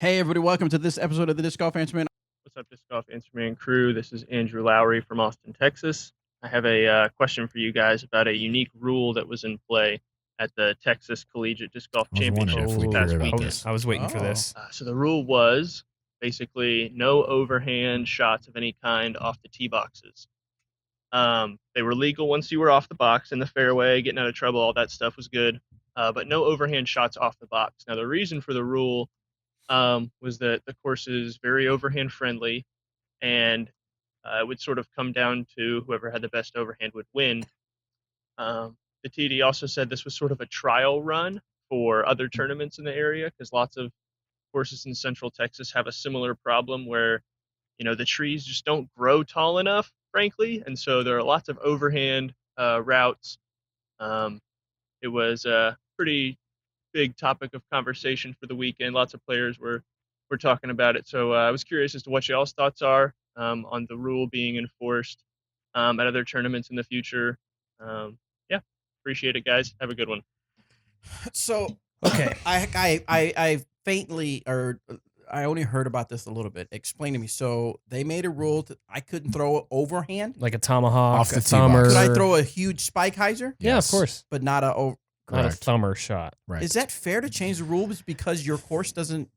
Hey, everybody, welcome to this episode of the Disc Golf Answerman. What's up, Disc Golf Answerman crew? This is Andrew Lowry from Austin, Texas. I have a question for you guys about a unique rule that was in play at the Texas Collegiate Disc Golf I was wondering Championship if we'd past hear about weekend. this. I was waiting for Oh. this. So the rule was basically no overhand shots of any kind off the tee boxes. They were legal once you were off the box in the fairway, getting out of trouble, all that stuff was good, but no overhand shots off the box. Now, the reason for the rule was that the course is very overhand friendly, and it would sort of come down to whoever had the best overhand would win. The TD also said this was sort of a trial run for other tournaments in the area, because lots of courses in Central Texas have a similar problem where, the trees just don't grow tall enough, frankly, and so there are lots of overhand routes. It was a pretty big topic of conversation for the weekend. Lots of players were talking about it. So I was curious as to what y'all's thoughts are on the rule being enforced at other tournaments in the future. Yeah, appreciate it, guys. Have a good one. So, Okay. I faintly, or I only heard about this a little bit. Explain to me. So they made a rule that I couldn't throw it overhand. Like a tomahawk, Off the a tee thumber. box. Could I throw a huge spike hyzer, Yeah, Yes. of course. but not a? Not a Correct. thumber shot. Right. Is that fair to change the rules because your course doesn't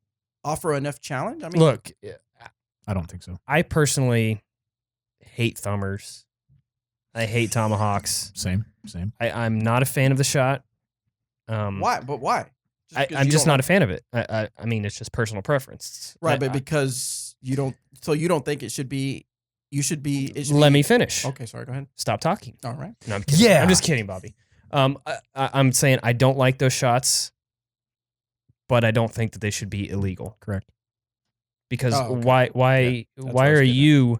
offer enough challenge? I mean, Look, I don't think so. I personally hate thumbers. I hate tomahawks. Same. I'm not a fan of the shot. why? But why? I'm just not a fan of it. I mean, it's just personal preference. Right, I- but because you don't, so you don't think it should be. You should be. It should let be- me finish. Okay, sorry. Go ahead. Stop talking. All right. No, I'm kidding. Yeah. I'm just kidding, Bobby. I'm saying I don't like those shots, but I don't think that they should be illegal. Correct. Because Oh, okay. why Yeah, that's what I why was are getting at. you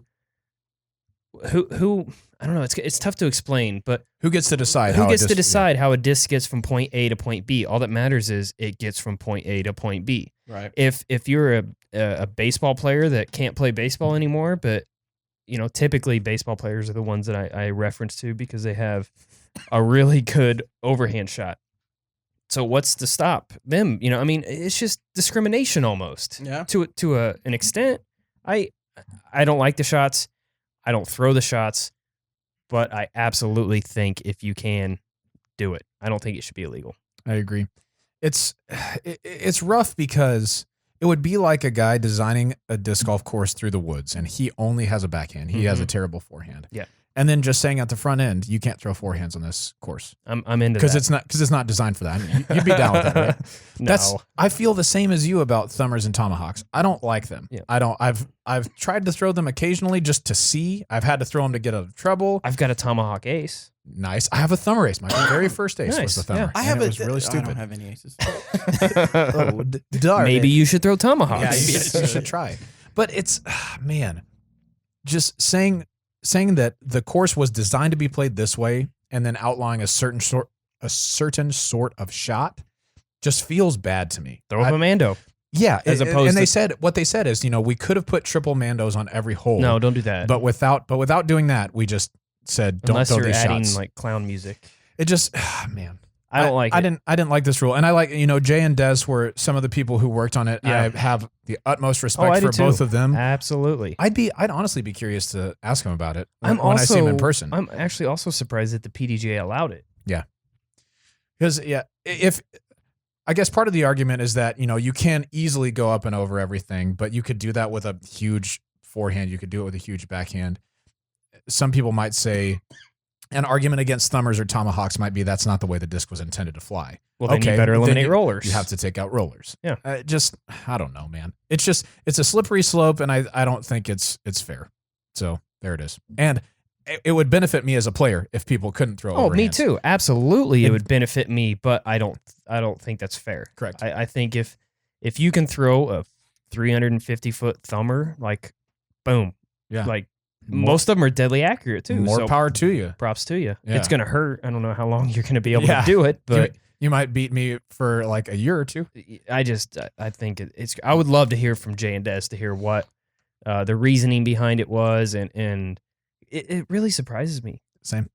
who I don't know, it's tough to explain, but Who gets to decide? who how gets a to disc- decide how a disc gets from point A to point B? All that matters is it gets from point A to point B. Right. If you're a baseball player that can't play baseball anymore, but typically baseball players are the ones that I reference to because they have a really good overhand shot. So what's to stop them? I mean, it's just discrimination almost. Yeah. To an extent. I don't like the shots. I don't throw the shots, but I absolutely think if you can do it, I don't think it should be illegal. I agree. It's rough because it would be like a guy designing a disc golf course through the woods, and he only has a backhand. He has a terrible forehand. Yeah. And then just saying at the front end, you can't throw forehands on this course I'm into because that. it's not designed for that. I mean, you'd be down with that, right? No. I feel the same as you about thumbers and tomahawks. I don't like them. Yeah. I've tried to throw them occasionally just to see. I've had to throw them to get out of trouble. I've got a tomahawk ace. Nice. I have a thumber ace. My very first ace was Nice, the thumber. yeah. I and have it was really I stupid. don't have any aces. Oh, darn Maybe it. you should throw tomahawks. Yeah, you should try. But it's man, just saying that the course was designed to be played this way, and then outlining a certain sort of shot, just feels bad to me. Throw up a Mando. Yeah, As opposed and they to- said what they said is, we could have put triple Mandos on every hole. No, don't do that. but without doing that, we just said don't Unless throw you're these adding shots. like clown music. It just man. I don't like it. I didn't like this rule, and I like Jay and Des were some of the people who worked on it. Yeah. I have the utmost I respect do for too. both of them. Absolutely. I'd honestly be curious to ask him about it when I'm I see him in person. I'm actually also surprised that the PDGA allowed it. Because if I guess part of the argument is that you can easily go up and over everything, but you could do that with a huge forehand. You could do it with a huge backhand. Some people might say an argument against thumbers or tomahawks might be that's not the way the disc was intended to fly. Well, then Okay, you better then eliminate rollers. You have to take out rollers. Yeah. I don't know, man. It's a slippery slope, and I don't think it's fair. So there it is. And it would benefit me as a player if people couldn't throw. Oh, me overhands. too. Absolutely, it would benefit me, but I don't think that's fair. Correct. I think if you can throw a 350-foot thumber, like, boom, Yeah. like More- most of them are deadly accurate too. More so power to you. props to you. Yeah. It's gonna hurt. I don't know how long you're gonna be able Yeah. to do it, but You might beat me for like a year or two. I think it's. I would love to hear from Jay and Des to hear what the reasoning behind it was, and it really surprises me. Same.